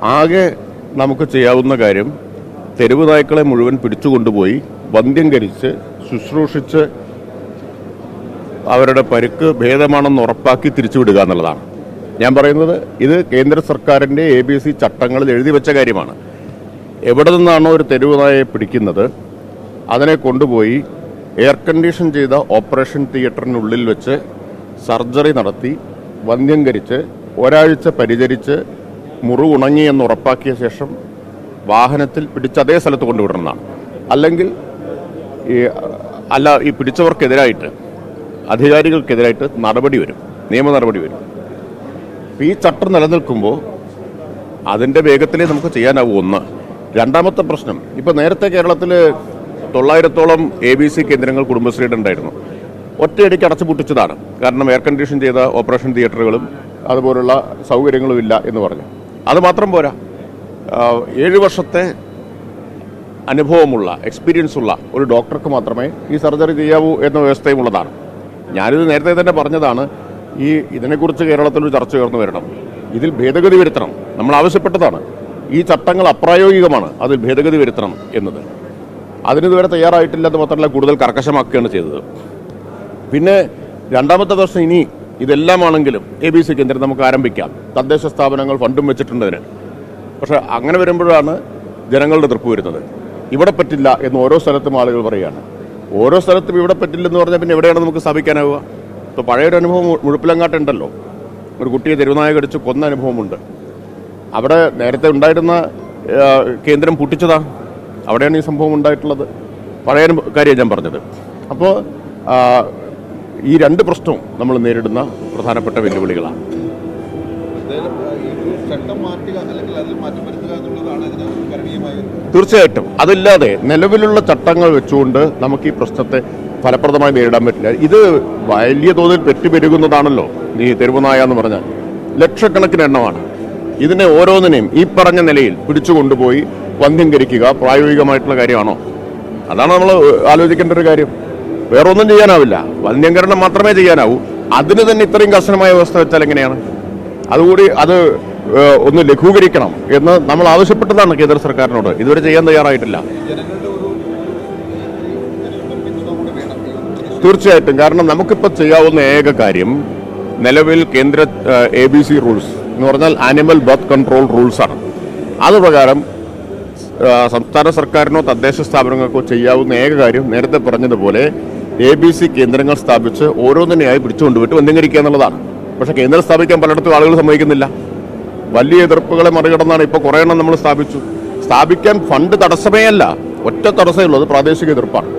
ആകെ നമുക്ക് ചെയ്യാവുന്ന കാര്യം തെരുവ് നായ്ക്കളെ മുഴുവൻ പിടിച്ചുകൊണ്ടുപോയി വന്ധ്യംകരിച്ച് ശുശ്രൂഷിച്ച് അവരുടെ പരിക്ക് ഭേദമാണെന്ന് ഉറപ്പാക്കി തിരിച്ചുവിടുക എന്നുള്ളതാണ്. ഞാൻ പറയുന്നത് ഇത് കേന്ദ്ര സർക്കാരിൻ്റെ ABC ചട്ടങ്ങളിൽ എഴുതി വെച്ച കാര്യമാണ്. എവിടെ നിന്നാണോ ഒരു തെരുവ് നായയെ പിടിക്കുന്നത് അതിനെ കൊണ്ടുപോയി എയർ കണ്ടീഷൻ ചെയ്ത ഓപ്പറേഷൻ തിയേറ്ററിനുള്ളിൽ വെച്ച് സർജറി നടത്തി വന്ധ്യംകരിച്ച് ഒരാഴ്ച പരിചരിച്ച് മുറിവുണങ്ങി എന്ന് ഉറപ്പാക്കിയ ശേഷം വാഹനത്തിൽ പിടിച്ച് അതേ സ്ഥലത്ത് കൊണ്ടുവിടണമെന്നാണ്. അല്ലെങ്കിൽ ഈ പിടിച്ചവർക്കെതിരായിട്ട് അധികാരികൾക്കെതിരായിട്ട് നടപടി വരും, നിയമ നടപടി വരും. ഈ ചട്ടം നിലനിൽക്കുമ്പോൾ അതിൻ്റെ വേഗത്തിലേ നമുക്ക് ചെയ്യാനാവും. ഒന്ന്. രണ്ടാമത്തെ പ്രശ്നം, ഇപ്പോൾ നേരത്തെ കേരളത്തിൽ 900-ഓളം ABC കേന്ദ്രങ്ങൾ കുടുംബശ്രീയുടെ ഉണ്ടായിരുന്നു. ഒറ്റയടിക്ക് അടച്ചുപൂട്ടിച്ചതാണ്. കാരണം എയർ കണ്ടീഷൻ ചെയ്ത ഓപ്പറേഷൻ തിയേറ്ററുകളും അതുപോലുള്ള സൗകര്യങ്ങളും ഇല്ല എന്ന് പറഞ്ഞു. അത് മാത്രം പോരാ, 7 വർഷത്തെ അനുഭവമുള്ള എക്സ്പീരിയൻസ് ഉള്ള ഒരു ഡോക്ടർക്ക് മാത്രമേ ഈ സർജറി ചെയ്യാവൂ എന്ന വ്യവസ്ഥയും ഉള്ളതാണ്. ഞാനിത് നേരത്തെ തന്നെ പറഞ്ഞതാണ്. ഇതിനെക്കുറിച്ച് കേരളത്തിലൊരു ചർച്ച ഉയർന്നു വരണം. ഇതിൽ ഭേദഗതി വരുത്തണം. നമ്മൾ ആവശ്യപ്പെട്ടതാണ്. ഈ ചട്ടങ്ങൾ അപ്രായോഗികമാണ്, അതിൽ ഭേദഗതി വരുത്തണം എന്നത്. അതിനിതുവരെ തയ്യാറായിട്ടില്ലെന്ന് മാത്രമല്ല, കൂടുതൽ കർക്കശമാക്കുകയാണ് ചെയ്തത്. പിന്നെ രണ്ടാമത്തെ പ്രശ്നം, ഇനി ഇതെല്ലാമാണെങ്കിലും ABC കേന്ദ്രം നമുക്ക് ആരംഭിക്കാം. തദ്ദേശ സ്ഥാപനങ്ങൾ ഫണ്ടും വെച്ചിട്ടുണ്ടതിന്. പക്ഷെ അങ്ങനെ വരുമ്പോഴാണ് ജനങ്ങളുടെ എതിർപ്പ് വരുന്നത്. ഇവിടെ പറ്റില്ല എന്ന് ഓരോ സ്ഥലത്തും ആളുകൾ പറയുകയാണ്. ഓരോ സ്ഥലത്തും ഇവിടെ പറ്റില്ലെന്ന് പറഞ്ഞാൽ പിന്നെ എവിടെയാണ് നമുക്ക് സ്ഥാപിക്കാനാവുക? ഇപ്പോൾ പഴയൊരു അനുഭവം മുഴുപ്പിലങ്ങാട്ടുണ്ടല്ലോ. ഒരു കുട്ടിയെ തെരുവുനായ കടിച്ച് കൊന്ന അനുഭവമുണ്ട്. അവിടെ നേരത്തെ ഉണ്ടായിരുന്ന കേന്ദ്രം പൂട്ടിച്ചതാണ്. അവിടെയാണ് ഈ സംഭവം ഉണ്ടായിട്ടുള്ളത്. പഴയ കാര്യം ഞാൻ പറഞ്ഞത്. അപ്പോൾ ഈ രണ്ട് പ്രശ്നവും നമ്മൾ നേരിടുന്ന പ്രധാനപ്പെട്ട വെല്ലുവിളികളാണ്. തീർച്ചയായിട്ടും അതില്ലാതെ നിലവിലുള്ള ചട്ടങ്ങൾ വെച്ചുകൊണ്ട് നമുക്ക് ഈ പ്രശ്നത്തെ ഫലപ്രദമായി നേരിടാൻ പറ്റില്ല. ഇത് വലിയ തോതിൽ പെറ്റുപെരുകുന്നതാണല്ലോ ഈ തെരുവുനായ എന്ന് പറഞ്ഞാൽ. ലക്ഷക്കണക്കിന് എണ്ണമാണ്. ഇതിനെ ഓരോന്നിനെയും ഈ പറഞ്ഞ നിലയിൽ പിടിച്ചുകൊണ്ടുപോയി വന്ധ്യംകരിക്കുക പ്രായോഗികമായിട്ടുള്ള കാര്യമാണോ? അതാണ് നമ്മൾ ആലോചിക്കേണ്ട ഒരു കാര്യം. വേറൊന്നും ചെയ്യാനാവില്ല. വന്ധ്യംകരണം മാത്രമേ ചെയ്യാനാവൂ. അതിന് തന്നെ ഇത്രയും കർശനമായ വ്യവസ്ഥ വെച്ചാൽ എങ്ങനെയാണ്? അതുകൂടി അത് ഒന്ന് ലഘൂകരിക്കണം എന്ന് നമ്മൾ ആവശ്യപ്പെട്ടതാണ് കേന്ദ്ര സർക്കാരിനോട്. ഇതുവരെ ചെയ്യാൻ തയ്യാറായിട്ടില്ല. തീർച്ചയായിട്ടും. കാരണം നമുക്കിപ്പോൾ ചെയ്യാവുന്ന ഏക കാര്യം നിലവിൽ കേന്ദ്ര ABC റൂൾസ് എന്ന് പറഞ്ഞാൽ ആനിമൽ ബർത്ത് കൺട്രോൾ റൂൾസാണ്. അതുപ്രകാരം സംസ്ഥാന സർക്കാരിനോ തദ്ദേശ സ്ഥാപനങ്ങൾക്കോ ചെയ്യാവുന്ന ഏക കാര്യം നേരത്തെ പറഞ്ഞതുപോലെ ABC കേന്ദ്രങ്ങൾ സ്ഥാപിച്ച് ഓരോന്നിനെയായി പിടിച്ചുകൊണ്ടുപോയിട്ട് വന്ധ്യംകരിക്കുക എന്നുള്ളതാണ്. പക്ഷേ കേന്ദ്രം സ്ഥാപിക്കാൻ പലയിടത്തും ആളുകൾ സമ്മതിക്കുന്നില്ല. വലിയ എതിർപ്പുകളെ മറികടന്നാണ് ഇപ്പോൾ കുറേ എണ്ണം നമ്മൾ സ്ഥാപിക്കാൻ ഫണ്ട് തടസ്സമേ അല്ല, ഒറ്റ തടസ്സമേ ഉള്ളൂ, അത് പ്രാദേശിക എതിർപ്പാണ്.